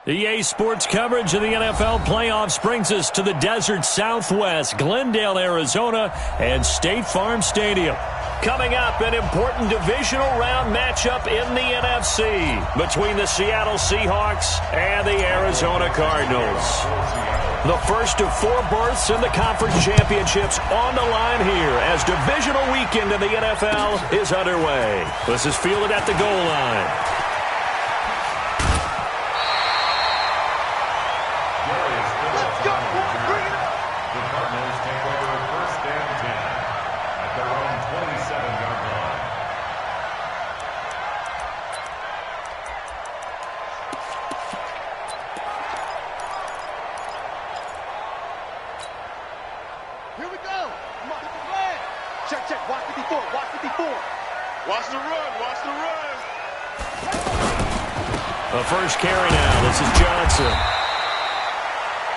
EA Sports coverage of the NFL playoffs brings us to the desert Southwest, Glendale, Arizona, and State Farm Stadium. Coming up, an important divisional round matchup in the NFC between the Seattle Seahawks and the Arizona Cardinals. The first of 4 berths in the conference championships on the line here as divisional weekend in the NFL is underway. This is fielded at the goal line. The first carry now. This is Johnson.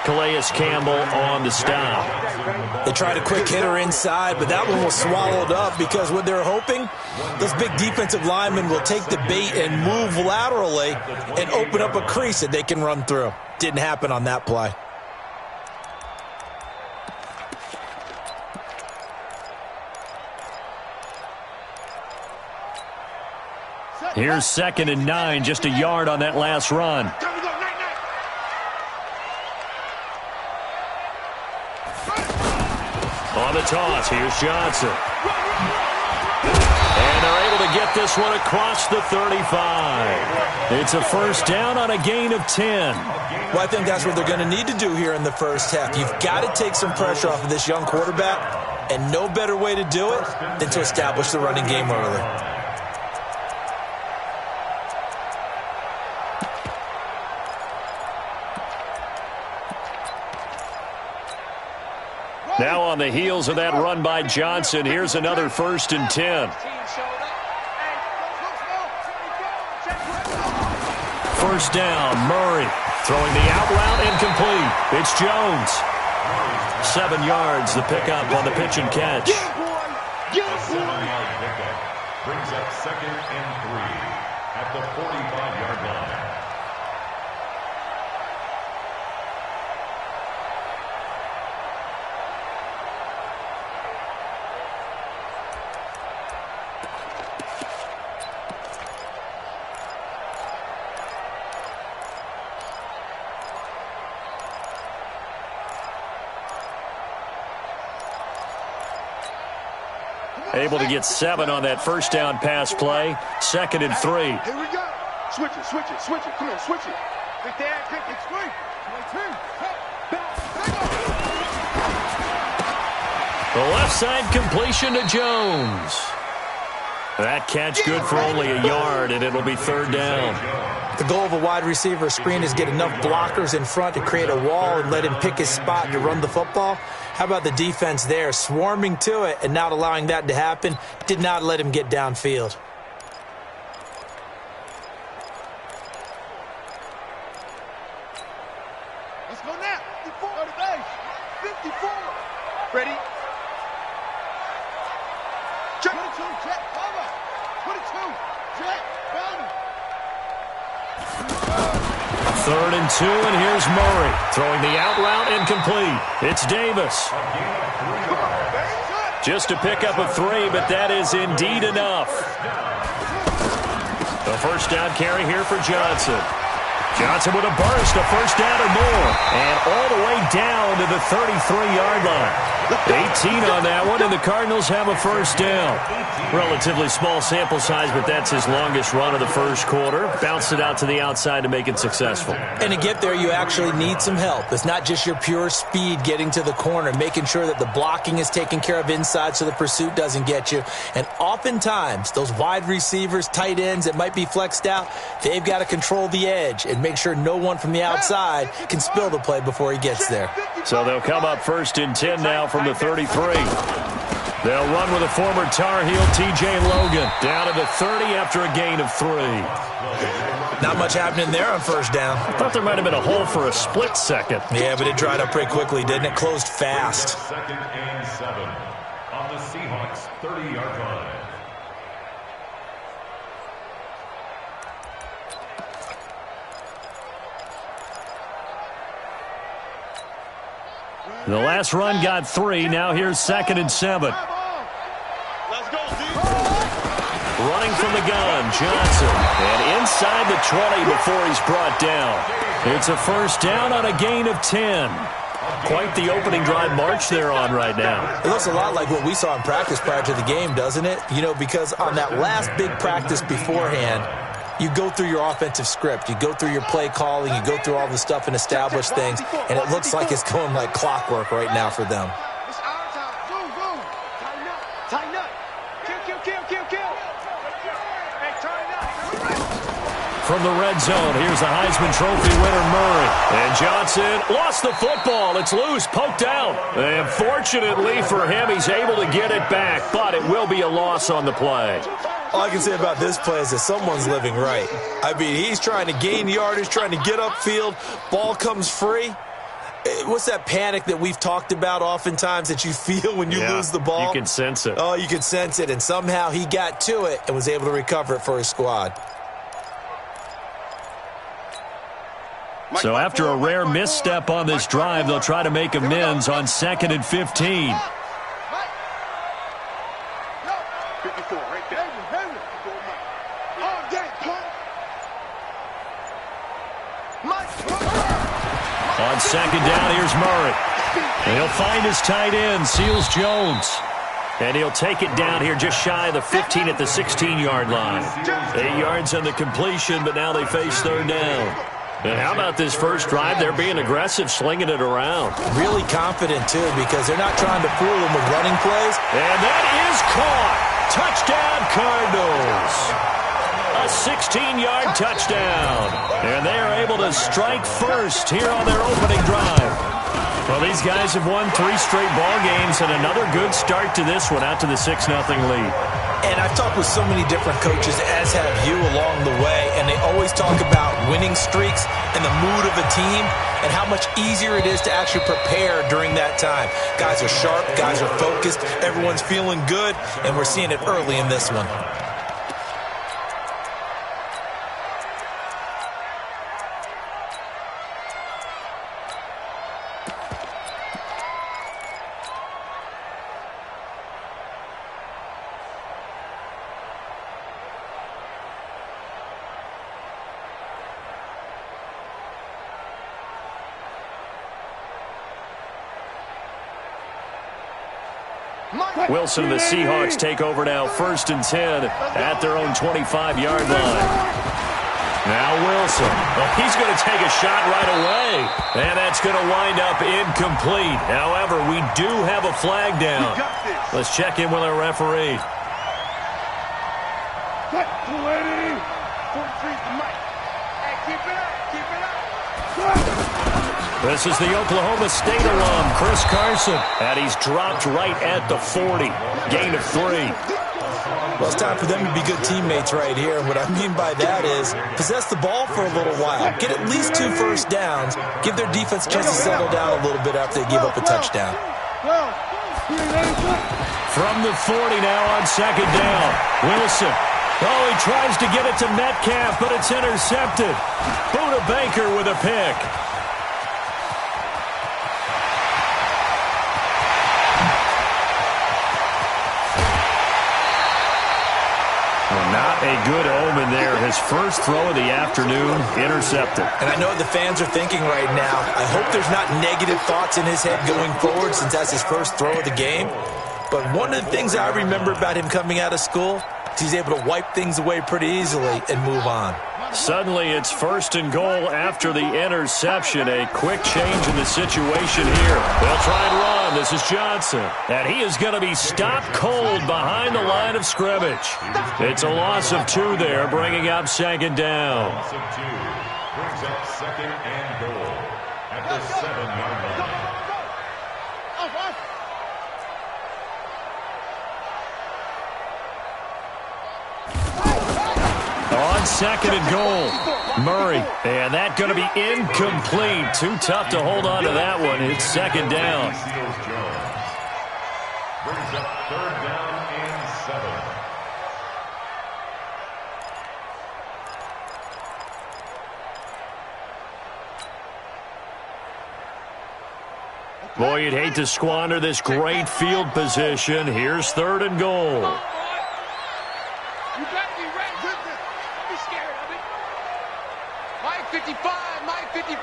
Calais Campbell on the stop. They tried a quick hitter inside, but that one was swallowed up because what they're hoping, those big defensive linemen will take the bait and move laterally and open up a crease that they can run through. Didn't happen on that play. Here's 2nd and 9, just a yard on that last run. On the toss, here's Johnson. And they're able to get this one across the 35. It's a first down on a gain of 10. Well, I think that's what they're going to need to do here in the first half. You've got to take some pressure off of this young quarterback, and no better way to do it than to establish the running game early. Now on the heels of that run by Johnson, here's another 1st and 10. First down, Murray throwing the out route incomplete. It's Jones. 7 yards, the pickup on the pitch and catch. Brings up 2nd and 3 at the 45-yard line. Able to get 7 on that first down pass play. 2nd and 3. Here we go. Switch it, switch it, switch it. Come on, switch it. Big dad, quick, extreme. The left side completion to Jones. That catch good for only a yard, and it'll be 3rd down. The goal of a wide receiver screen is get enough blockers in front to create a wall and let him pick his spot to run the football. How about the defense there, swarming to it and not allowing that to happen? Did not let him get downfield. Let's go now. 54 on the base. 54. Ready? Check. 22, check. Cover. 22, check. Bounty. 3rd and 2, and here's Murray throwing the out route incomplete. It's Davis. Just to pick up a 3, but that is indeed enough. The first down carry here for Johnson. Johnson with a burst, a first down or more, and all the way down to the 33-yard line. 18 on that one, and the Cardinals have a first down. Relatively small sample size, but that's his longest run of the first quarter. Bounced it out to the outside to make it successful. And to get there, you actually need some help. It's not just your pure speed getting to the corner, making sure that the blocking is taken care of inside so the pursuit doesn't get you. And oftentimes, those wide receivers, tight ends that might be flexed out, they've got to control the edge and make sure no one from the outside can spill the play before he gets there. So they'll come up 1st and 10 now from the 33. They'll run with a former Tar Heel, T.J. Logan, down to the 30 after a gain of 3. Not much happening there on first down. I thought there might have been a hole for a split second. Yeah, but it dried up pretty quickly, didn't it? Closed fast. 2nd and 7 on the Seahawks' 30-yard line. The last run got 3. Now here's 2nd and 7. Let's go, Z. Running from the gun, Johnson. And inside the 20 before he's brought down. It's a first down on a gain of 10. Quite the opening drive march they're on right now. It looks a lot like what we saw in practice prior to the game, doesn't it? You know, because on that last big practice beforehand, you go through your offensive script. You go through your play calling. You go through all the stuff and establish things. And it looks like it's going like clockwork right now for them. It's our time. Boom, boom. Tighten up. Tighten up. Kill, kill, kill, kill, kill. Hey, turn it up. From the red zone, here's the Heisman Trophy winner, Murray. And Johnson lost the football. It's loose, poked out. And fortunately for him, he's able to get it back. But it will be a loss on the play. All I can say about this play is that someone's living right. I mean, he's trying to gain yardage, trying to get upfield. Ball comes free. What's that panic that we've talked about oftentimes that you feel when you lose the ball? You can sense it. Oh, you can sense it. And somehow he got to it and was able to recover it for his squad. So after a rare misstep on this drive, they'll try to make amends on 2nd and 15. 54, right there. On 2nd down, here's Murray. And he'll find his tight end, Seals Jones. And he'll take it down here just shy of the 15 at the 16-yard line. 8 yards on the completion, but now they face 3rd down. And how about this first drive? They're being aggressive, slinging it around. Really confident, too, because they're not trying to fool them with running plays. And that is caught. Touchdown, Cardinals. A 16-yard touchdown. And they are able to strike first here on their opening drive. Well, these guys have won 3 straight ball games and another good start to this one out to the 6-0 lead. And I've talked with so many different coaches, as have you, along the way, and they always talk about winning streaks and the mood of a team and how much easier it is to actually prepare during that time. Guys are sharp, guys are focused, everyone's feeling good, and we're seeing it early in this one. Wilson and the Seahawks take over now, 1st and 10 at their own 25-yard line. Now Wilson. Well, he's going to take a shot right away. And that's going to wind up incomplete. However, we do have a flag down. Let's check in with our referee. This is the Oklahoma State alum, Chris Carson. And he's dropped right at the 40. Gain of 3. Well, it's time for them to be good teammates right here. And what I mean by that is possess the ball for a little while. Get at least 2 first downs. Give their defense a chance to settle down a little bit after they give up a touchdown. From the 40 now on 2nd down. Wilson. Oh, he tries to get it to Metcalf, but it's intercepted. Buda Baker with a pick. Not a good omen there. His first throw of the afternoon, intercepted. And I know the fans are thinking right now, I hope there's not negative thoughts in his head going forward since that's his first throw of the game. But one of the things I remember about him coming out of school is he's able to wipe things away pretty easily and move on. Suddenly it's 1st and goal after the interception. A quick change in the situation here. They'll try and run. This is Johnson. And he is going to be stopped cold behind the line of scrimmage. It's a loss of 2 there, bringing up 2nd down. Loss of 2 brings up 2nd and goal at the 7-yard line. On 2nd and goal, Murray. And that going to be incomplete. Too tough to hold on to that one. It's 2nd down. Seals Jones brings up 3rd down and 7. Boy, you'd hate to squander this great field position. Here's 3rd and goal. You better be ready. Don't be scared of it. Mike 55, Mike 55.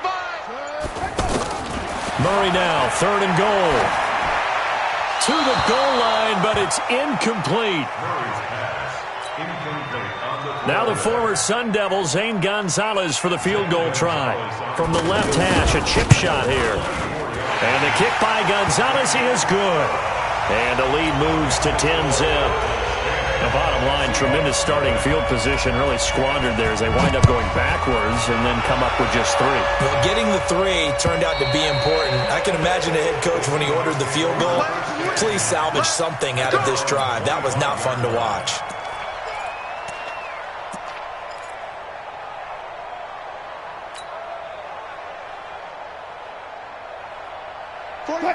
Murray now, 3rd and goal. To the goal line, but it's incomplete. Now the former Sun Devil, Zane Gonzalez, for the field goal try. From the left hash, a chip shot here. And the kick by Gonzalez is good. And the lead moves to 10-zip. The bottom line, tremendous starting field position, really squandered there as they wind up going backwards and then come up with just 3. Well, getting the 3 turned out to be important. I can imagine the head coach when he ordered the field goal. Please salvage something out of this drive. That was not fun to watch.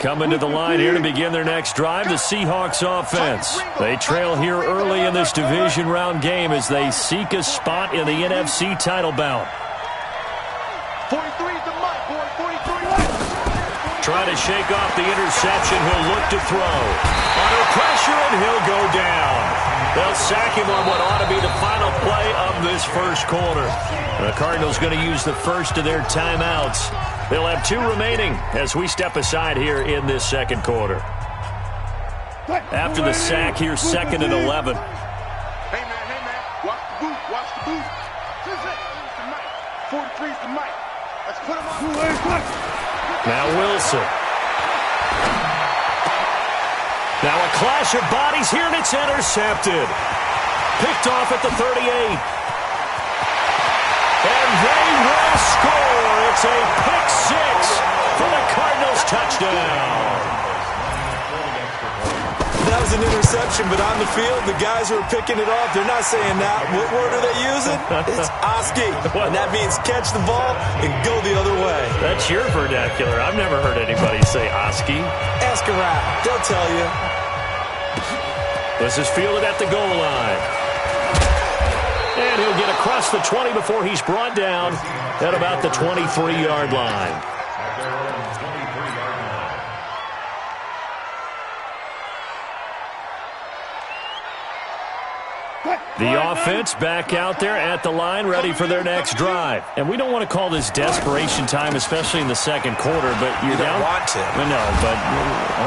Coming to the line here to begin their next drive, the Seahawks offense. They trail here early in this division round game as they seek a spot in the NFC title bout. 43 is the mic, boy. 43 left. Trying to shake off the interception. He'll look to throw. Under pressure, and he'll go down. They'll sack him on what ought to be the final play of this first quarter. The Cardinals going to use the first of their timeouts. They'll have 2 remaining as we step aside here in this second quarter. After the sack, here's 2nd and 11. Hey, man. Watch the booth. Watch the booth. This is the mic. 43 is the mic. Let's put him on. Now Wilson. Now a clash of bodies here, and it's intercepted. Picked off at the 38. And they will score. It's a pick 6 for the Cardinals touchdown. That was an interception, but on the field, the guys who are picking it off, they're not saying that. What word are they using? It's Oski. And that means catch the ball and go the other way. That's your vernacular. I've never heard anybody say Oski. Ask around. They'll tell you. This is fielded at the goal line. And he'll get across the 20 before he's brought down at about the 23-yard line. The offense back out there at the line, ready for their next drive. And we don't want to call this desperation time, especially in the second quarter, but you're down. You don't want to. No, but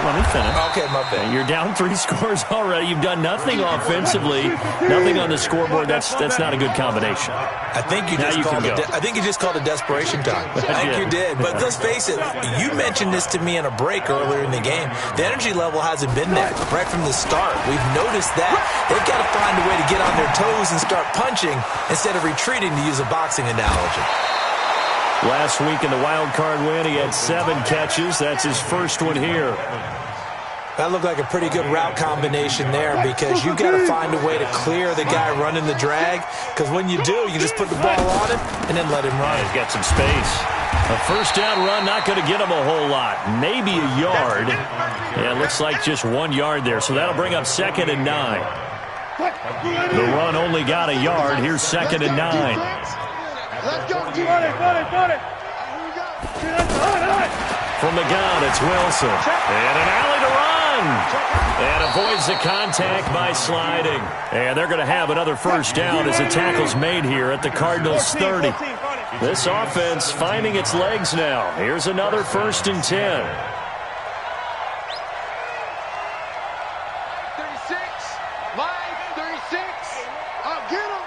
let me finish. Okay, my bad. You're down 3 scores already. You've done nothing offensively, nothing on the scoreboard. That's not a good combination. I think you just called it desperation time. I think you did. But let's face it, you mentioned this to me in a break earlier in the game. The energy level hasn't been there right from the start. We've noticed that. They've got to find a way to get on their toes and start punching instead of retreating, to use a boxing analogy. Last week in the wild card win, he had 7 catches. That's his first one here. That looked like a pretty good route combination there, because you've got to find a way to clear the guy running the drag, because when you do, you just put the ball on him and then let him run. He's got some space. A first down run, not going to get him a whole lot. Maybe a yard. Yeah, it looks like just 1 yard there, so that'll bring up 2nd and 9. The run only got a yard. Here's 2nd and 9. Let's go. Got it. From the gun, it's Wilson. And an alley to run. And avoids the contact by sliding. And they're going to have another first down as the tackle's made here at the Cardinals' 30. This offense finding its legs now. Here's another 1st and 10. 36. Line 36. Get him.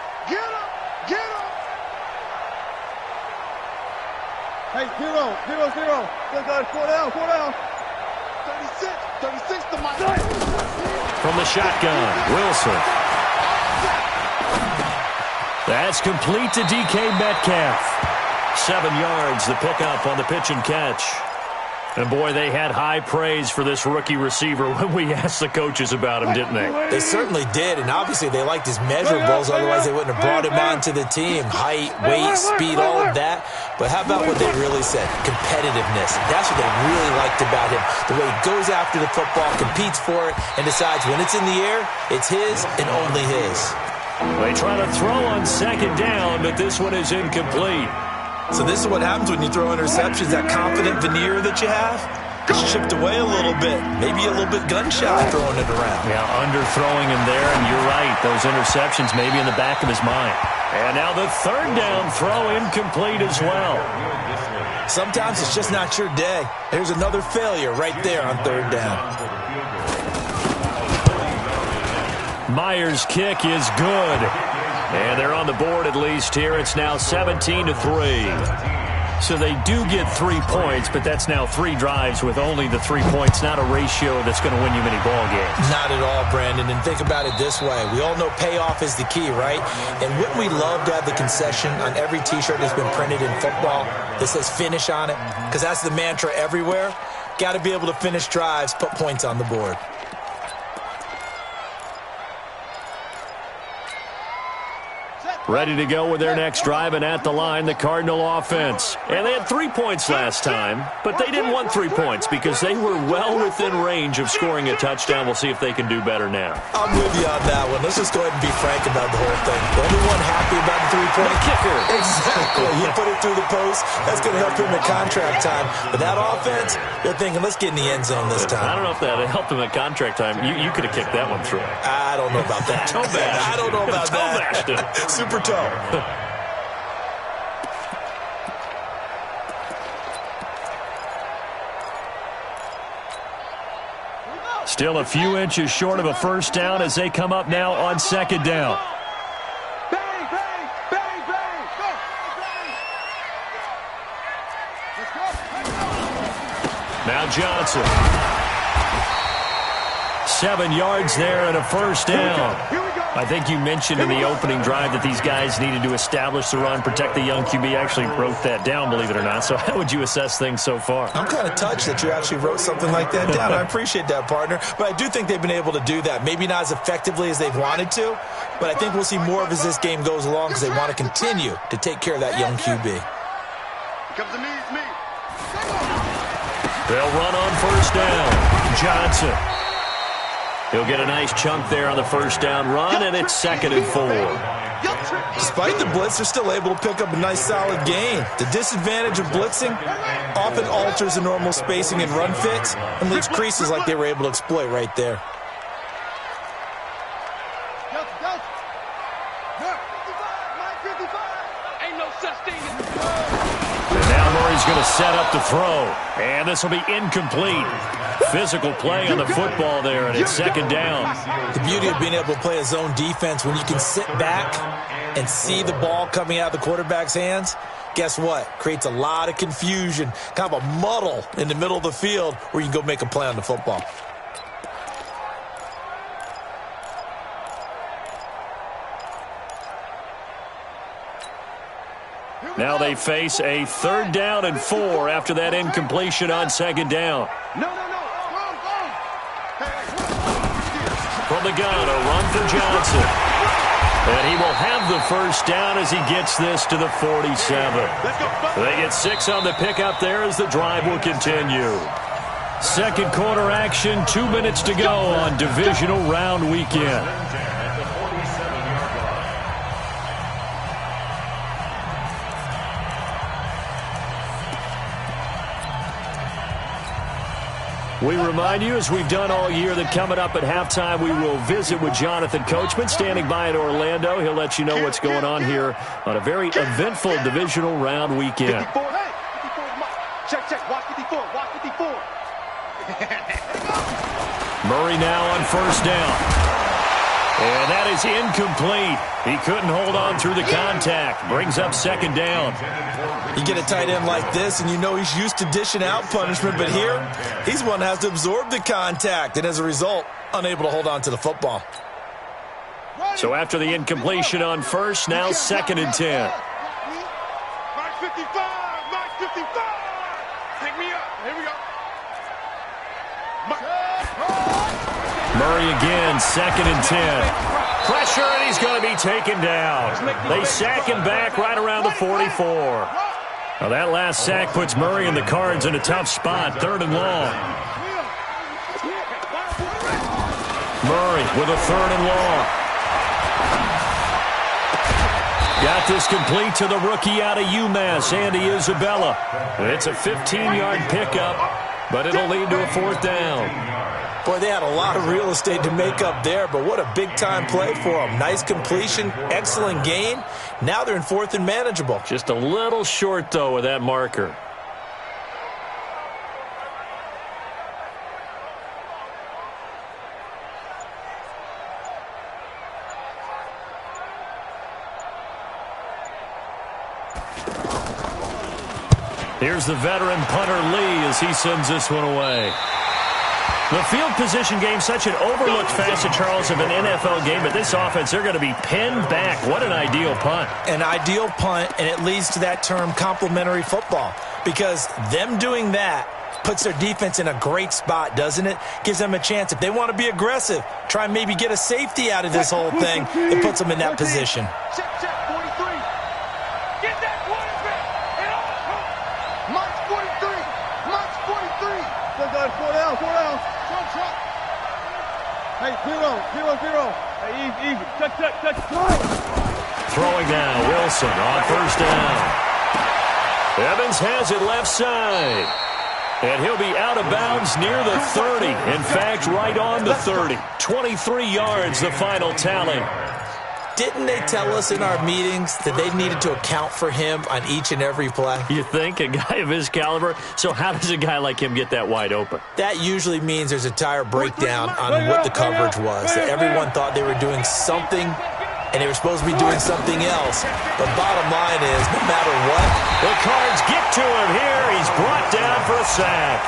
Hey, 0. Good guys, 4 down. 36 to my. From the shotgun, Wilson. That's complete to DK Metcalf. 7 yards, the pickup on the pitch and catch. And, boy, they had high praise for this rookie receiver when we asked the coaches about him, didn't they? They certainly did, and obviously they liked his measurables. Otherwise, they wouldn't have brought him onto the team. Height, weight, speed, all of that. But how about what they really said? Competitiveness. That's what they really liked about him. The way he goes after the football, competes for it, and decides when it's in the air, it's his and only his. They try to throw on 2nd down, but this one is incomplete. So this is what happens when you throw interceptions, that confident veneer that you have. It's chipped away a little bit. Maybe a little bit gun-shy throwing it around. Yeah, underthrowing him there, and you're right. Those interceptions maybe in the back of his mind. And now the third down throw incomplete as well. Sometimes it's just not your day. There's another failure right there on third down. Myers' kick is good. And they're on the board at least here. It's now 17-3. So they do get 3 points, but that's now 3 drives with only the 3 points, not a ratio that's going to win you many ball games. Not at all, Brandon. And think about it this way. We all know payoff is the key, right? And wouldn't we love to have the concession on every T-shirt that's been printed in football that says finish on it? Because that's the mantra everywhere. Got to be able to finish drives, put points on the board. Ready to go with their next drive, and at the line, the Cardinal offense. And they had 3 points last time, but they didn't want 3 points because they were well within range of scoring a touchdown. We'll see if they can do better now. I'm with you on that one. Let's just go ahead and be frank about the whole thing. The only one happy about the 3-point kicker. Exactly. He put it through the post. That's going to help him at contract time. But that offense, they're thinking, let's get in the end zone this time. I don't know if that helped him at contract time. You could have kicked that one through. I don't know about that. Toe bash. I don't know about that. Toe bashed him. Super toe. Still a few inches short of a first down as they come up now on second down. Bang, bang, bang, bang. Go, bang. Let's go. Now Johnson. 7 yards there and a first down. Here we go. I think you mentioned in the opening drive that these guys needed to establish the run, protect the young QB. I actually wrote that down, believe it or not. So how would you assess things so far? I'm kind of touched that you actually wrote something like that down. I appreciate that, partner. But I do think they've been able to do that. Maybe not as effectively as they've wanted to, but I think we'll see more of as this game goes along because they want to continue to take care of that young QB. Here comes the knees, me. They'll run on first down. Johnson. He'll get a nice chunk there on the first down run, and it's 2nd and 4. Despite the blitz, they're still able to pick up a nice solid gain. The disadvantage of blitzing often alters the normal spacing and run fits and leaves creases like they were able to exploit right there. Ain't no such thing as And now Murray's going to set up to throw, and this will be incomplete. Physical play on the football there, and it's 2nd down. The beauty of being able to play a zone defense when you can sit back and see the ball coming out of the quarterback's hands, guess what? Creates a lot of confusion, kind of a muddle in the middle of the field where you can go make a play on the football. Now they face a 3rd down and 4 after that incompletion on 2nd down. No. From the gun, a run for Johnson. And he will have the first down as he gets this to the 47. They get 6 on the pickup there as the drive will continue. Second quarter action, 2 minutes to go on divisional round weekend. We remind you, as we've done all year, that coming up at halftime, we will visit with Jonathan Coachman, standing by in Orlando. He'll let you know what's going on here on a very eventful divisional round weekend. 54, hey, 54, check, watch 54, watch 54. Murray now on first down. And that is incomplete. He couldn't hold on through the contact. Brings up 2nd down. You get a tight end like this, and you know he's used to dishing out punishment, but here, he's one that has to absorb the contact, and as a result, unable to hold on to the football. So after the incompletion on first, now 2nd and 10. Mark 55, Mark 55. Take me up, here we go. Murray again, 2nd and 10. Pressure, and he's going to be taken down. They sack him back right around the 44. Now that last sack puts Murray and the Cards in a tough spot, 3rd and long. Murray with a 3rd and long. Got this complete to the rookie out of UMass, Andy Isabella. It's a 15-yard pickup. but it'll lead to a 4th down. Boy, they had a lot of real estate to make up there, but what a big-time play for them. Nice completion, excellent gain. Now they're in 4th and manageable. Just a little short, though, with that marker. Here's the veteran punter Lee as he sends this one away. The field position game, such an overlooked facet, Charles, of an NFL game, but this offense, they're going to be pinned back. What an ideal punt. An ideal punt, and it leads to that term complementary football, because them doing that puts their defense in a great spot, doesn't it? Gives them a chance. If they want to be aggressive, try and maybe get a safety out of this whole thing, it puts them in that position. Check, 43. Get that quarterback. And on. March 43. March 43. Good guys, 4 down, 4 down. Truck. Hey, 0. Hey, easy. Touch. Throwing now, Wilson on 1st down. Evans has it left side. And he'll be out of bounds near the 30. In fact, right on the 30. 23 yards, the final tally. Didn't they tell us in our meetings that they needed to account for him on each and every play? You think? A guy of his caliber? So how does a guy like him get that wide open? That usually means there's a tire breakdown on what the coverage was. That everyone thought they were doing something, and they were supposed to be doing something else. But bottom line is, no matter what, the Cards get to him here. He's brought down for a sack.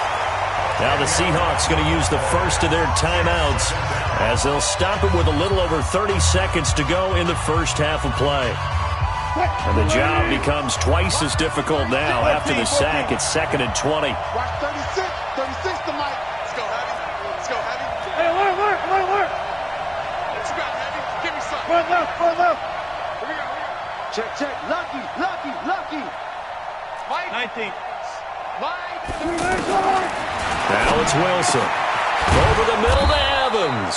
Now the Seahawks going to use the first of their timeouts as they'll stop it with a little over 30 seconds to go in the first half of play. And the job becomes twice as difficult now after the sack. It's 2nd and 20. Watch 36 to Mike. Let's go, Heavy. Hey, alert. Let's go, Heavy. Give me something. Front left. Here we go. Check. Lucky. Mike. 19. Mike. Now it's Wilson. Over the middle to Evans.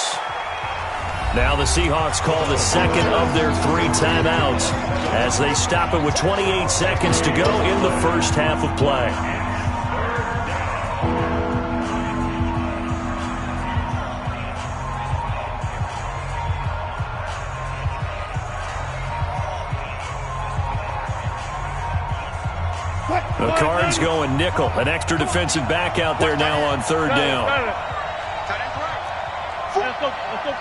Now the Seahawks call the second of their 3 timeouts as they stop it with 28 seconds to go in the first half of play. The Cards going nickel. An extra defensive back out there now on 3rd down. Let's go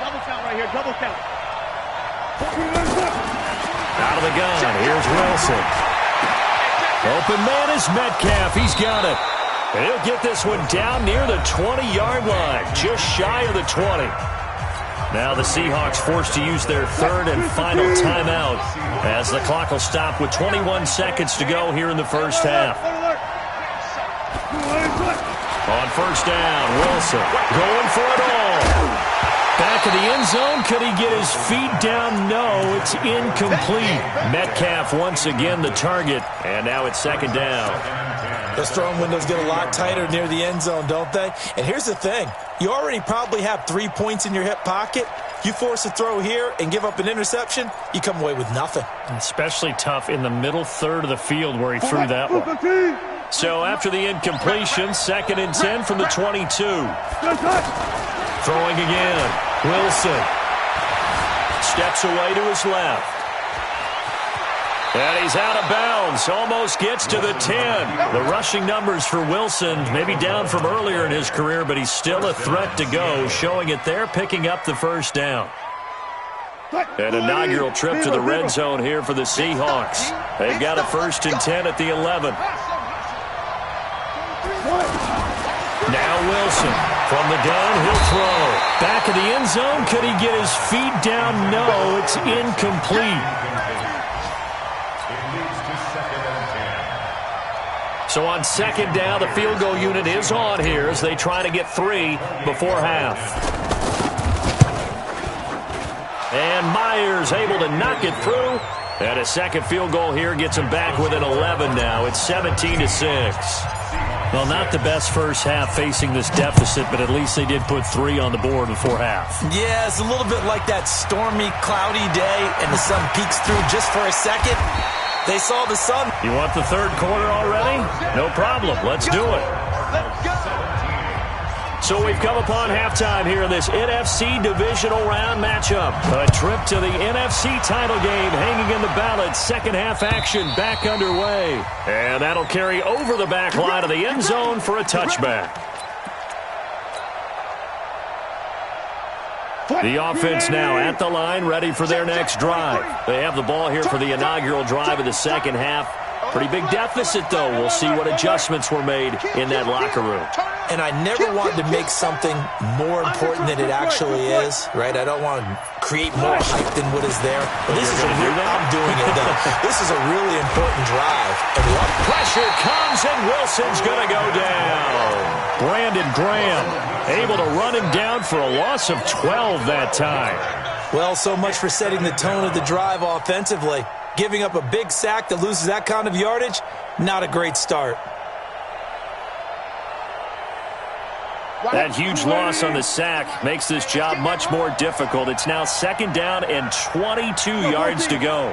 double count right here. Double count. Out of the gun. Here's Wilson. Open man is Metcalf. He's got it. And he'll get this one down near the 20-yard line. Just shy of the 20. Now the Seahawks forced to use their 3rd and final timeout as the clock will stop with 21 seconds to go here in the first half. On 1st down, Wilson going for it all. Back of the end zone. Could he get his feet down? No, it's incomplete. Metcalf once again the target, and now it's 2nd down. Those throwing windows get a lot tighter near the end zone, don't they? And here's the thing. You already probably have 3 points in your hip pocket. You force a throw here and give up an interception, you come away with nothing. Especially tough in the middle 1/3 of the field where he threw that one. So after the incompletion, 2nd and 10 from the 22. Throwing again. Wilson steps away to his left. And he's out of bounds. Almost gets to the 10. The rushing numbers for Wilson, maybe down from earlier in his career, but he's still a threat to go. Showing it there, picking up the 1st down. An inaugural trip to the red zone here for the Seahawks. They've got a 1st and 10 at the 11. Now Wilson from the gun, he'll throw. Back of the end zone, could he get his feet down? No, it's incomplete. So on 2nd down, the field goal unit is on here as they try to get 3 before half. And Myers able to knock it through. And a 2nd field goal here gets him back within 11 now. It's 17-6. Well, not the best first half facing this deficit, but at least they did put 3 on the board before half. Yeah, it's a little bit like that stormy, cloudy day, and the sun peeks through just for a second. They saw the sun. You want the 3rd quarter already? No problem. Let's do it. Let's go. So we've come upon halftime here in this NFC divisional round matchup. A trip to the NFC title game hanging in the balance. Second half action back underway. And that'll carry over the back line of the end zone for a touchback. The offense now at the line, ready for their next drive. They have the ball here for the inaugural drive of the second half. Pretty big deficit, though. We'll see what adjustments were made in that locker room. And I never want to make something more important than it actually is, right? I don't want to create more hype than what is there. But this is I'm doing it, though. This is a really important drive. And pressure comes, and Wilson's going to go down. Brandon Graham able to run him down for a loss of 12 that time. Well, so much for setting the tone of the drive offensively. Giving up a big sack that loses that kind of yardage, not a great start. That huge loss on the sack makes this job much more difficult. It's now second down and 22 yards to go.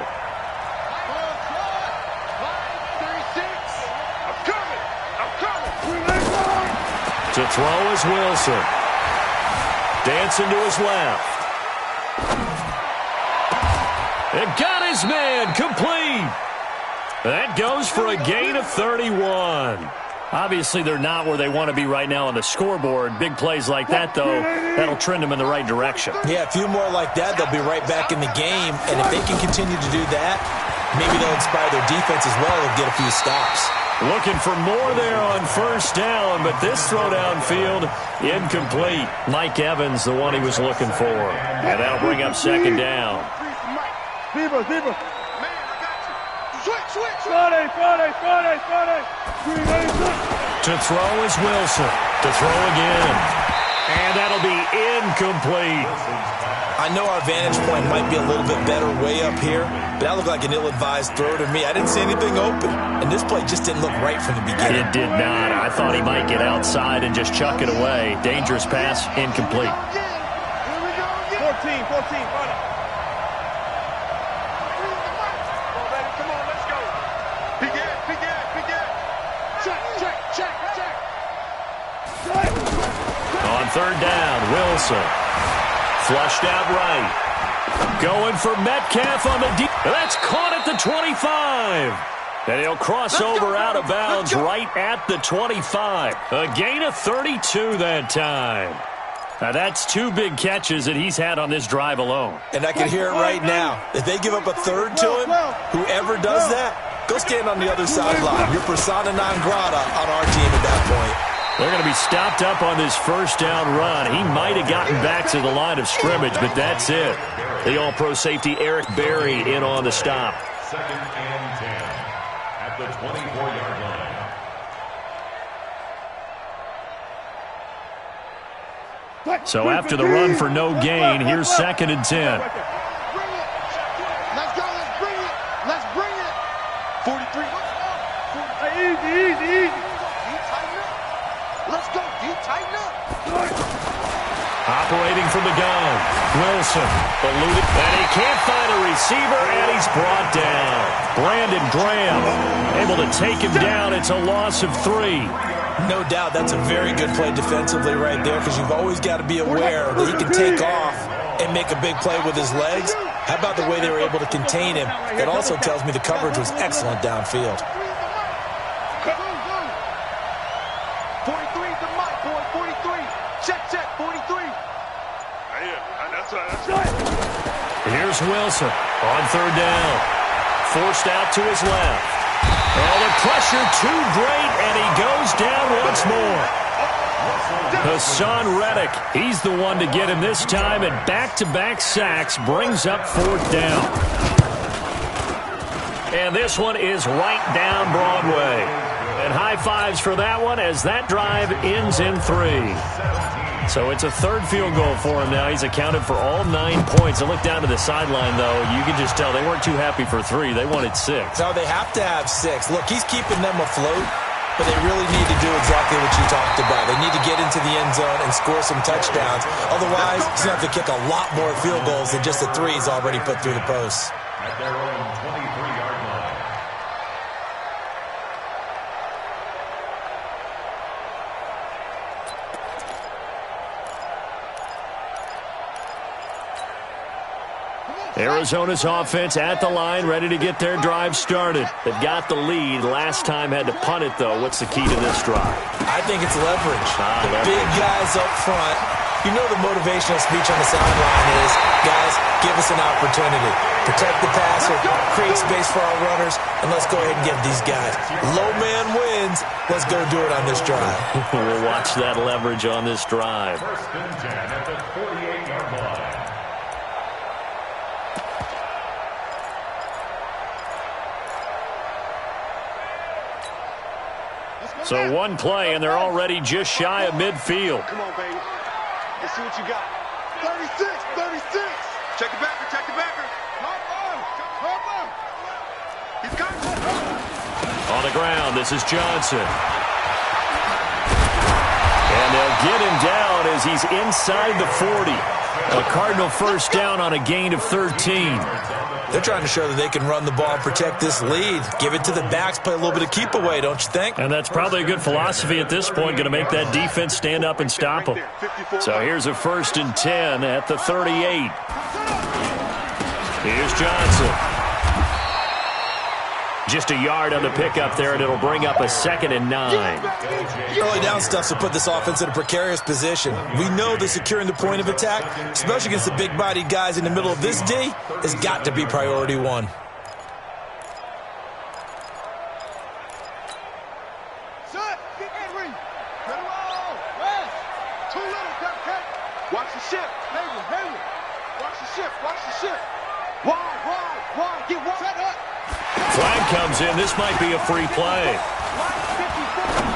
To throw is Wilson. Dancing to his left. It got his man complete. That goes for a gain of 31. Obviously, they're not where they want to be right now on the scoreboard. Big plays like that, though, that'll trend them in the right direction. Yeah, a few more like that, they'll be right back in the game. And if they can continue to do that, maybe they'll inspire their defense as well and get a few stops. Looking for more there on first down, but this throw downfield, incomplete. Mike Evans, the one he was looking for. And that'll bring up second down. Zebra. Man, I got you. Switch. Friday. To throw is Wilson. To throw again. And that'll be incomplete. I know our vantage point might be a little bit better way up here, but that looked like an ill-advised throw to me. I didn't see anything open, and this play just didn't look right from the beginning. It did not. I thought he might get outside and just chuck it away. Dangerous pass, incomplete. 14, Friday. Come on, let's go. Big Ed. Check. On third down, Wilson. Flushed out right. Going for Metcalf on the deep. That's caught at the 25. And he'll cross over out of bounds right at the 25. A gain of 32 that time. Now that's two big catches that he's had on this drive alone. And I can hear it right now. If they give up a third to him, whoever does that, go stand on the other sideline. You're persona non grata on our team at that point. They're going to be stopped up on this first down run. He might have gotten back to the line of scrimmage, but that's it. The all-pro safety Eric Berry in on the stop. Second and 10 at the 24-yard line. So after the run for no gain, here's second and 10. Let's go. Let's bring it. 43. Easy. Let's go. Tighten up. Operating from the gun. Wilson eluded, and he can't find a receiver, and he's brought down. Brandon Graham able to take him down. It's a loss of 3. No doubt that's a very good play defensively right there, because you've always got to be aware that he can take off and make a big play with his legs. How about the way they were able to contain him? That also tells me the coverage was excellent downfield. 43 to Mike, boy. 43. Check. 43. Here's Wilson on third down. Forced out to his left. Oh, the pressure too great, and he goes down once more. Hassan Reddick, he's the one to get him this time, and back-to-back sacks brings up fourth down. And this one is right down Broadway. And high fives for that one as that drive ends in 3. So it's a third field goal for him now. He's accounted for all 9 points. And look down to the sideline, though. You can just tell they weren't too happy for 3. They wanted 6. No, they have to have 6. Look, he's keeping them afloat, but they really need to do exactly what you talked about. They need to get into the end zone and score some touchdowns. Otherwise, he's going to have to kick a lot more field goals than just the 3 he's already put through the posts. At their own 23-yard line. Arizona's offense at the line, ready to get their drive started. They've got the lead. Last time had to punt it, though. What's the key to this drive? I think it's leverage. Leverage. Big guys up front. You know the motivational speech on the sideline is, guys, give us an opportunity. Protect the passer, create space for our runners, and let's go ahead and get these guys. Low man wins. Let's go do it on this drive. We'll watch that leverage on this drive. First and 10 at the 48-yard line. So one play, and they're already just shy of midfield. Come on, baby. Let's see what you got. 36, 36. Check the backer, check the backer. Hop on. He's got it. On the ground, this is Johnson. And they'll get him down as he's inside the 40. A Cardinal first down on a gain of 13. They're trying to show that they can run the ball and protect this lead. Give it to the backs, play a little bit of keep away, don't you think? And that's probably a good philosophy at this point, going to make that defense stand up and stop them. So here's a 1st and 10 at the 38. Here's Johnson. Just a yard on the pickup there, and it'll bring up a 2nd and 9. Early down stuff to put this offense in a precarious position. We know that securing the point of attack, especially against the big-bodied guys in the middle of this D, has got to be priority one. Watch the ship. Hayward. Watch the ship. Watch the ship. Wide. Get wide. Set up. Flag comes in. This might be a free play.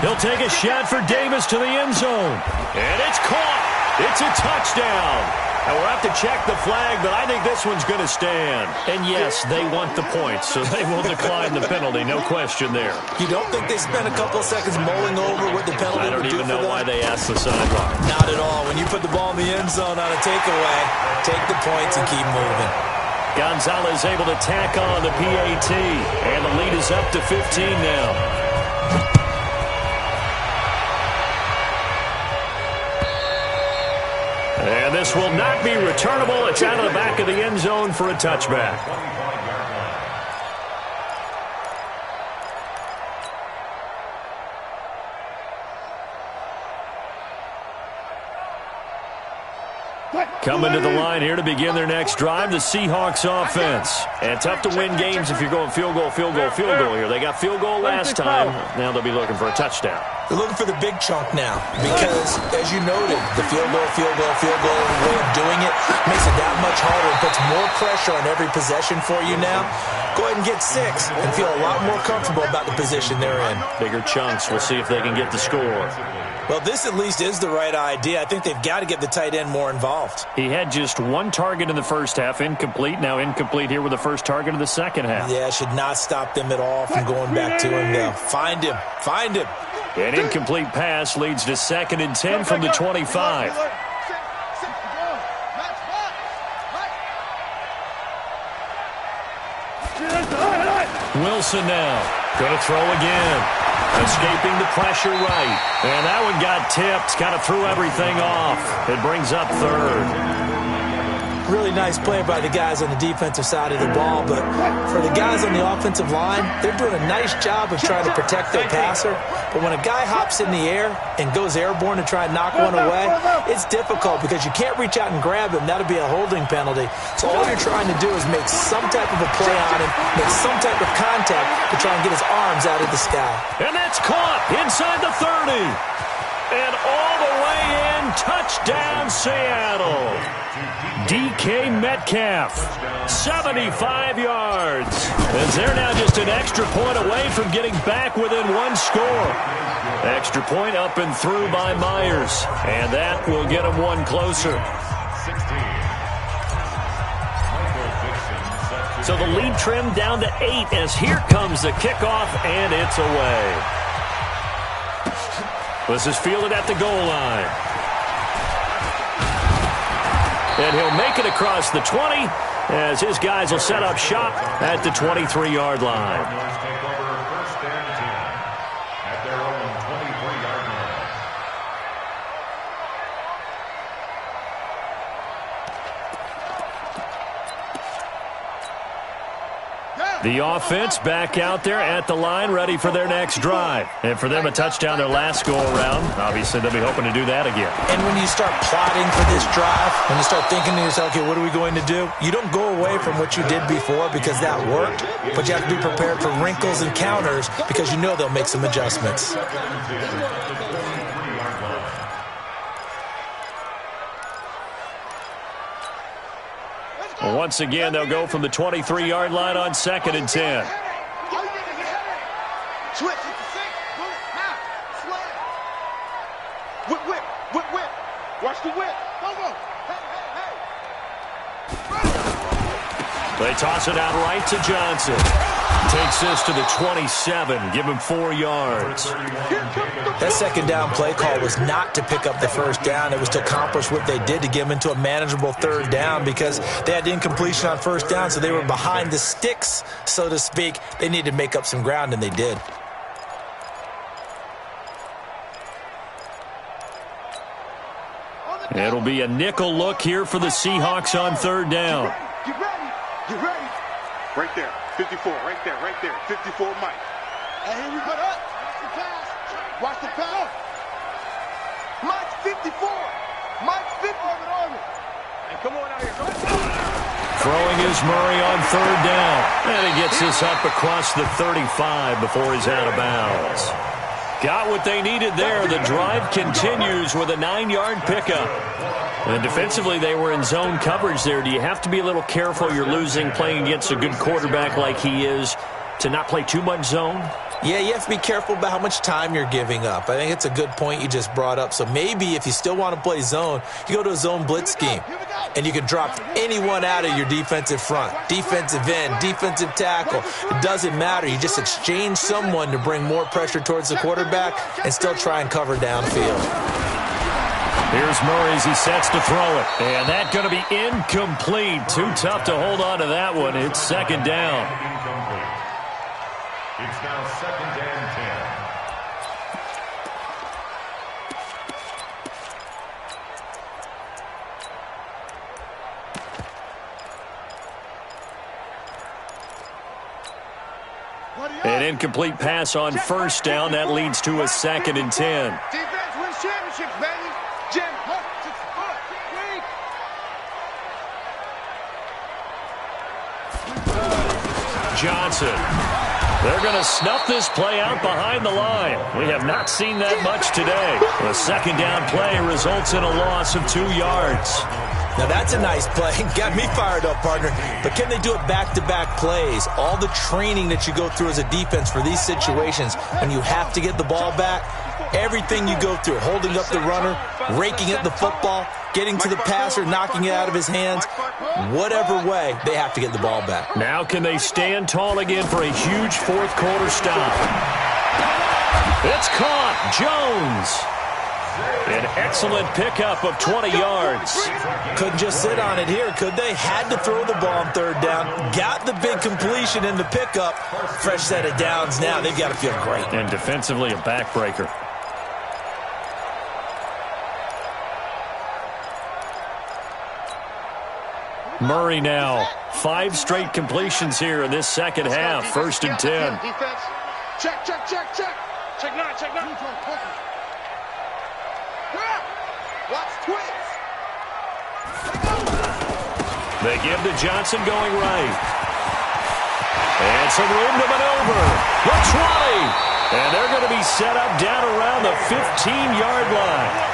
He'll take a shot for Davis to the end zone. And it's caught. It's a touchdown. And we'll have to check the flag, but I think this one's going to stand. And yes, they want the points, so they will decline the penalty. No question there. You don't think they spent a couple of seconds mulling over what the penalty would do for them? I don't even know why they asked the sideline. Not at all. When you put the ball in the end zone on a takeaway, take the points and keep moving. Gonzalez able to tack on the PAT, and the lead is up to 15 now. And this will not be returnable. It's out of the back of the end zone for a touchback. Coming to the line here to begin their next drive, the Seahawks offense. And tough to win games if you're going field goal here. They got field goal last time. Now they'll be looking for a touchdown. They're looking for the big chunk now because, as you noted, the field goal way of doing it makes it that much harder and puts more pressure on every possession for you now. Go ahead and get 6 and feel a lot more comfortable about the position they're in. Bigger chunks. We'll see if they can get the score. Well, this at least is the right idea. I think they've got to get the tight end more involved. He had just 1 target in the first half, incomplete. Now incomplete here with the first target of the second half. Yeah, should not stop them at all from going back to him, though. Find him. An incomplete pass leads to 2nd and 10 from the 25. Wilson now. Going to throw again. Escaping the pressure right. And that one got tipped. Kind of threw everything off. It brings up 3rd. Really nice play by the guys on the defensive side of the ball, but for the guys on the offensive line, they're doing a nice job of trying to protect their passer. But when a guy hops in the air and goes airborne to try and knock one away, it's difficult because you can't reach out and grab him. That'll be a holding penalty. So all you're trying to do is make some type of a play on him, make some type of contact to try and get his arms out of the sky. And that's caught inside the 30. And all the way in, touchdown Seattle. DK Metcalf, 75 yards. As they're now just an extra point away from getting back within 1 score. Extra point up and through by Myers. And that will get them 1 closer. So the lead trimmed down to 8 as here comes the kickoff, and it's away. This is fielded at the goal line. And he'll make it across the 20 as his guys will set up shop at the 23-yard line. Take over 1st and 10 at their own 23-yard line. The offense back out there at the line, ready for their next drive. And for them, a touchdown their last go-around. Obviously, they'll be hoping to do that again. And when you start plotting for this drive, when you start thinking to yourself, okay, what are we going to do? You don't go away from what you did before because that worked, but you have to be prepared for wrinkles and counters because you know they'll make some adjustments. Once again, they'll go from the 23-yard line on 2nd and 10. Switch. Whip. Watch the whip. Go. Hey. They toss it out right to Johnson. Takes this to the 27. Give him 4 yards. That second down play call was not to pick up the first down. It was to accomplish what they did to get them into a manageable 3rd down because they had incompletion on 1st down, so they were behind the sticks, so to speak. They needed to make up some ground, and they did. It'll be a nickel look here for the Seahawks on 3rd down. Get ready. Right there. 54, right there. 54, Mike. And here we go. Watch the pass. Mike's 54. Mike's 50. And come on out here. Throwing is Murray on 3rd down. And he gets this up across the 35 before he's out of bounds. Got what they needed there. The drive continues with a 9-yard pickup. And defensively, they were in zone coverage there. Do you have to be a little careful? You're losing playing against a good quarterback like he is to not play too much zone? Yeah, you have to be careful about how much time you're giving up. I think it's a good point you just brought up. So maybe if you still want to play zone, you go to a zone blitz scheme. And you can drop anyone out of your defensive front. Defensive end, defensive tackle. It doesn't matter. You just exchange someone to bring more pressure towards the quarterback and still try and cover downfield. Here's Murray as he sets to throw it. And that's going to be incomplete. Too tough to hold on to that one. It's 2nd down. It's now 2nd and 10. An incomplete pass on 1st down. That leads to a 2nd and 10. Defense wins championships, baby. Jim, Johnson. They're going to snuff this play out behind the line. We have not seen that much today. The 2nd down play results in a loss of 2 yards. Now, that's a nice play. Got me fired up, partner. But can they do it back-to-back plays? All the training that you go through as a defense for these situations, when you have to get the ball back, everything you go through, holding up the runner, raking at the football, getting to the passer, knocking it out of his hands, whatever way, they have to get the ball back. Now can they stand tall again for a huge 4th quarter stop? It's caught. Jones. An excellent pickup of 20 yards. Couldn't just sit on it here, could they? Had to throw the ball on 3rd down. Got the big completion in the pickup. Fresh set of downs now. They've got to feel great. And defensively, a backbreaker. Murray now. 5 straight completions here in this 2nd half. 1st and 10. Defense. Check. Check 9. Watch twins. They give to Johnson going right. And some room to maneuver. The 20. And they're going to be set up down around the 15-yard line.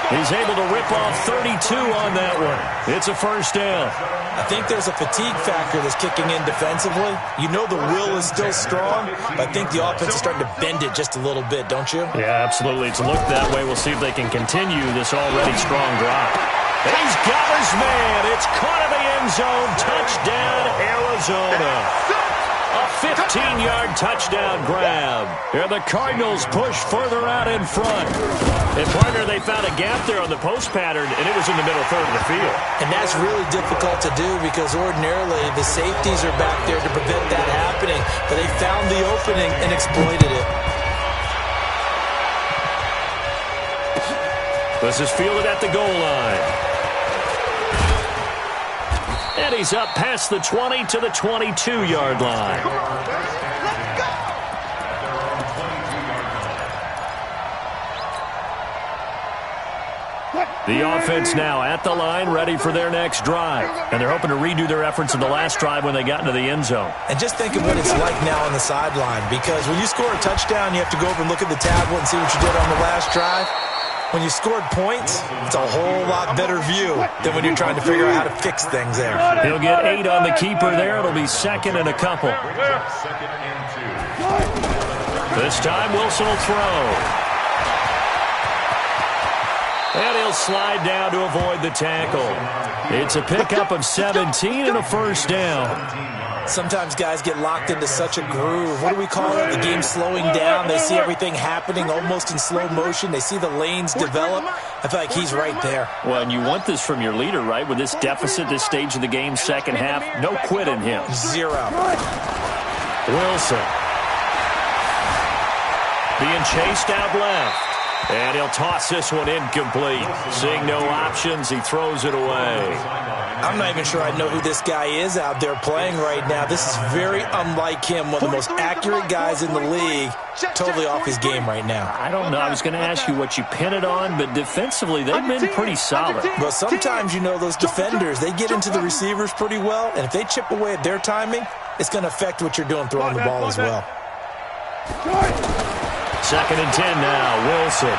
He's able to rip off 32 on that one. It's a 1st down. I think there's a fatigue factor that's kicking in defensively. You know the will is still strong, but I think the offense is starting to bend it just a little bit, don't you? Yeah, absolutely. It's looked that way. We'll see if they can continue this already strong drive. And he's got his man. It's caught in the end zone. Touchdown, Arizona. A 15-yard touchdown grab. And the Cardinals push further out in front. And, partner, they found a gap there on the post pattern, and it was in the middle third of the field. And that's really difficult to do because ordinarily the safeties are back there to prevent that happening. But they found the opening and exploited it. This is fielded at the goal line. And he's up past the 20 to the 22-yard line. The offense now at the line, ready for their next drive. And they're hoping to redo their efforts in the last drive when they got into the end zone. And just think of what it's like now on the sideline, because when you score a touchdown, you have to go over and look at the tablet and see what you did on the last drive. When you scored points, it's a whole lot better view than when you're trying to figure out how to fix things there. He'll get 8 on the keeper there. It'll be second and a couple. This time, Wilson will throw. And he'll slide down to avoid the tackle. It's a pickup of 17 and a first down. Sometimes guys get locked into such a groove. What do we call it? The game's slowing down. They see everything happening almost in slow motion. They see the lanes develop. I feel like he's right there. Well, and you want this from your leader, right? With this deficit, this stage of the game, second half, no quit in him. 0. Wilson. Being chased out left. And he'll toss this one incomplete. Seeing no options, he throws it away. I'm not even sure I know who this guy is out there playing right now. This is very unlike him, one of the most accurate guys in the league. Totally off his game right now. I don't know. I was going to ask you what you pin it on, but defensively, they've been pretty solid. But sometimes, you know, those defenders, they get into the receivers pretty well, and if they chip away at their timing, it's going to affect what you're doing throwing the ball as well. Second and 10 now, Wilson.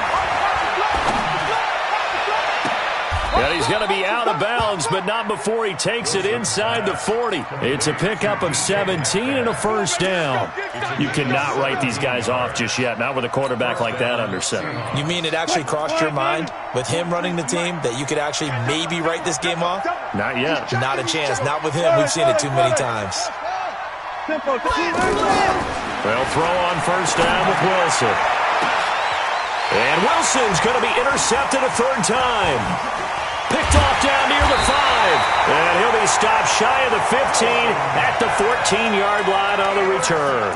And he's going to be out of bounds, but not before he takes it inside the 40. It's a pickup of 17 and a first down. You cannot write these guys off just yet, not with a quarterback like that under center. You mean it actually crossed your mind with him running the team that you could actually maybe write this game off? Not yet. Not a chance. Not with him. We've seen it too many times. They'll throw on first down with Wilson. And Wilson's going to be intercepted a third time. Picked off down near the 5. And he'll be stopped shy of the 15 at the 14-yard line on the return.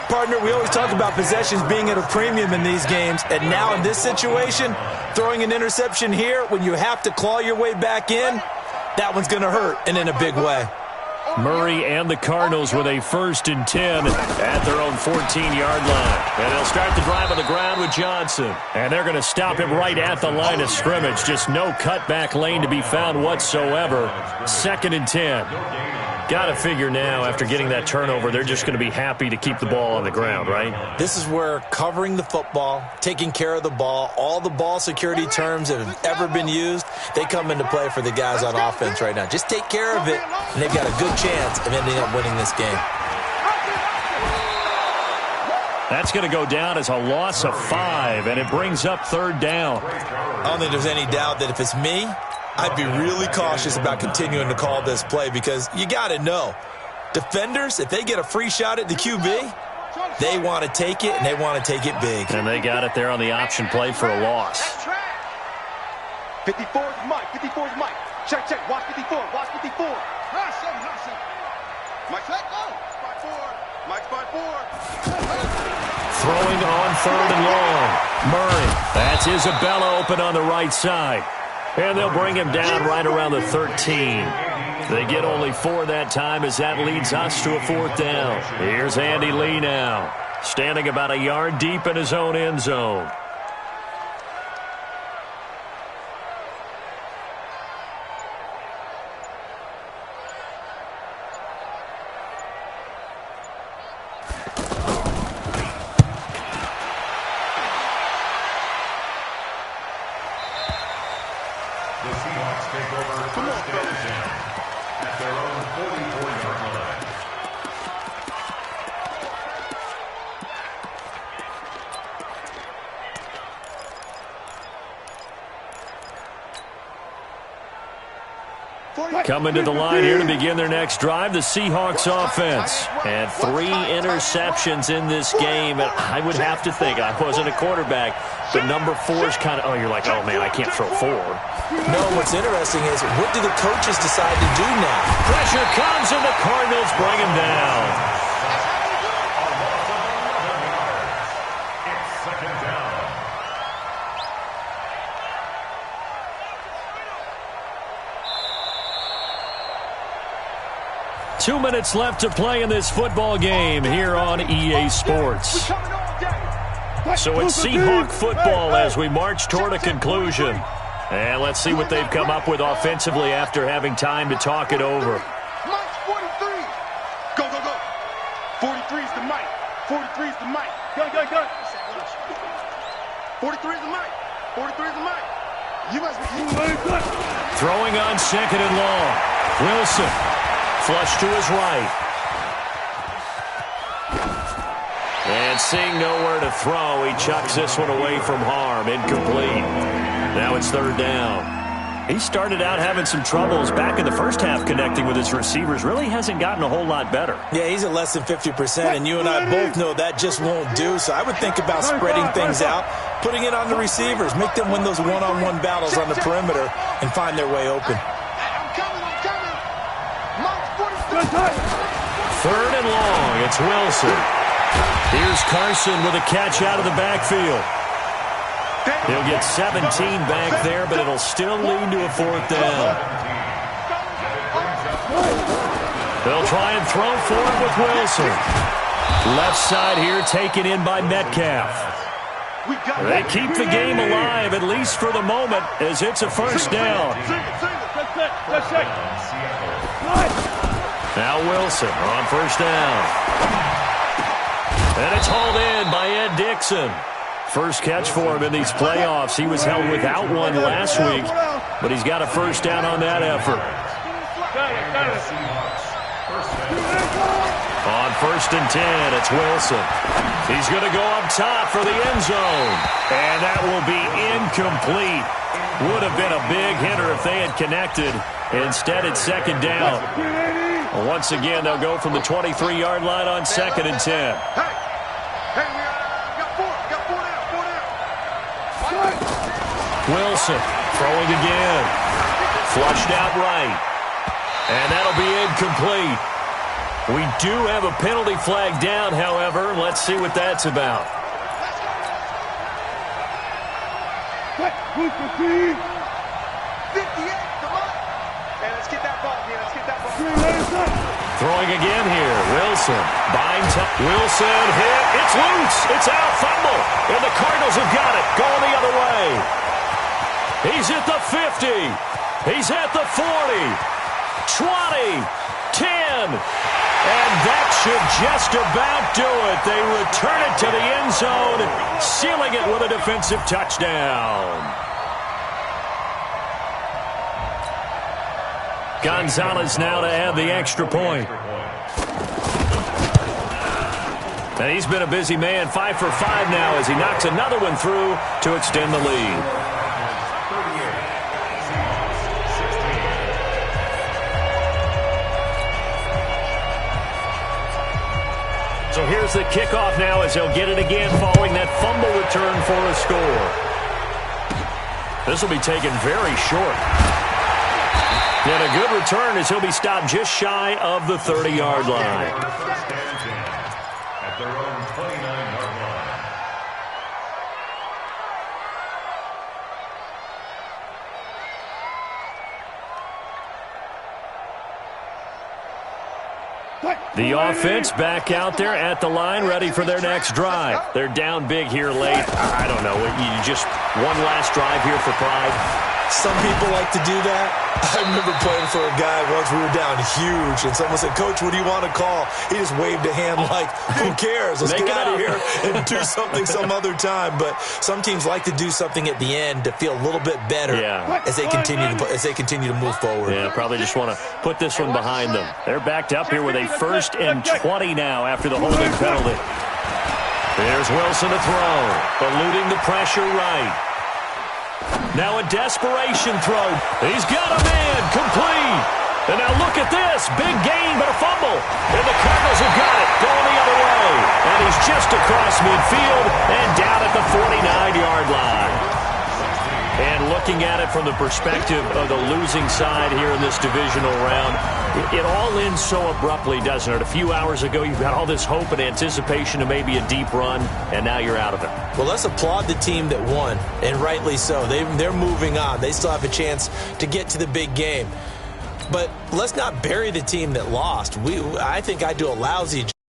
Partner, we always talk about possessions being at a premium in these games. And now in this situation, throwing an interception here when you have to claw your way back in, that one's going to hurt, and in a big way. Murray and the Cardinals with a 1st and 10 at their own 14-yard line. And they'll start the drive on the ground with Johnson. And they're going to stop him right at the line of scrimmage. Just no cutback lane to be found whatsoever. 2nd and 10. Got to figure now, after getting that turnover, they're just going to be happy to keep the ball on the ground, right? This is where covering the football, taking care of the ball, all the ball security terms that have ever been used, they come into play for the guys on offense right now. Just take care of it, and they've got a good chance of ending up winning this game. That's going to go down as a loss of 5, and it brings up 3rd down. I don't think there's any doubt that if it's me, I'd be really cautious about continuing to call this play, because you got to know, defenders, if they get a free shot at the QB, they want to take it, and they want to take it big. And they got it there on the option play for a loss. 54 is Mike. 54 is Mike. Check, check. Watch 54. Watch 54. Mike, check. Oh, spot 4. Mike, spot 4. Throwing on 3rd and long. Murray. That's Isabella open on the right side. And they'll bring him down right around the 13. They get only 4 that time, as that leads us to a 4th down. Here's Andy Lee now, standing about a yard deep in his own end zone. Coming to the line here to begin their next drive, the Seahawks offense. And 3 interceptions in this game. And I would have to think, I wasn't a quarterback, but number 4 is kind of, oh, you're like, oh, man, I can't throw 4. No, what's interesting is, what do the coaches decide to do now? Pressure comes, and the Cardinals bring him down. 2 minutes left to play in this football game here on EA Sports. So it's Seahawk football as we march toward a conclusion. And let's see what they've come up with offensively after having time to talk it over. Mike's 43. Go, go, go. 43 is the Mike. 43 is the Mike. Go, go, go. 43 is the Mike. 43 is the Mike. You must be good. Throwing on second and long. Wilson. Flush to his right. And seeing nowhere to throw, he chucks this one away from harm. Incomplete. Now it's third down. He started out having some troubles back in the first half connecting with his receivers. Really hasn't gotten a whole lot better. Yeah, he's at less than 50%, and you and I both know that just won't do. So I would think about spreading things out, putting it on the receivers, make them win those one-on-one battles on the perimeter, and find their way open. I'm coming. Mike's 43. Third and long. It's Wilson. Here's Carson with a catch out of the backfield. He'll get 17 back there, but it'll still lead to a fourth down. They'll try and throw for it with Wilson. Left side here taken in by Metcalf. They keep the game alive, at least for the moment, as it's a first down. Now Wilson on first down. And it's hauled in by Ed Dixon. First catch for him in these playoffs. He was held without one last week, but he's got a first down on that effort. On first and 10, it's Wilson. He's going to go up top for the end zone. And that will be incomplete. Would have been a big hitter if they had connected. Instead, it's second down. Once again, they'll go from the 23-yard line on second and 10. Wilson throwing again. Flushed out right. And that'll be incomplete. We do have a penalty flag down, however. Let's see what that's about. 58, come on. Hey, let's get that ball here. Let's get that ball. Throwing again here. Wilson. Wilson hit. It's loose. It's out. Fumble. And the Cardinals have got it. Going the other way. He's at the 50. He's at the 40. 20. 10. And that should just about do it. They return it to the end zone, sealing it with a defensive touchdown. Gonzalez now to add the extra point. And he's been a busy man, 5 for 5 now as he knocks another one through to extend the lead. So here's the kickoff now as he'll get it again following that fumble return for a score. This will be taken very short. And a good return as he'll be stopped just shy of the 30-yard line. At their own 29-yard line. The offense back out there at the line, ready for their next drive. They're down big here late. I don't know. You just one last drive here for pride. Some people like to do that. I remember playing for a guy once. We were down huge, and someone said, "Coach, what do you want to call?" He just waved a hand like, "Who cares? Let's get out of here and do something some other time." But some teams like to do something at the end to feel a little bit better as they continue to move forward. Yeah, probably just want to put this one behind them. They're backed up here with a 1st and 20 now after the holding penalty. There's Wilson to throw, eluding the pressure right. Now a desperation throw. He's got a man, complete. And now look at this, big gain but a fumble. And the Cardinals have got it, going the other way. And he's just across midfield and down at the 49-yard line. And looking at it from the perspective of the losing side here in this divisional round, it all ends so abruptly, doesn't it? A few hours ago, you've got all this hope and anticipation of maybe a deep run, and now you're out of it. Well, let's applaud the team that won, and rightly so. They're moving on. They still have a chance to get to the big game. but let's not bury the team that lost. I think I do a lousy job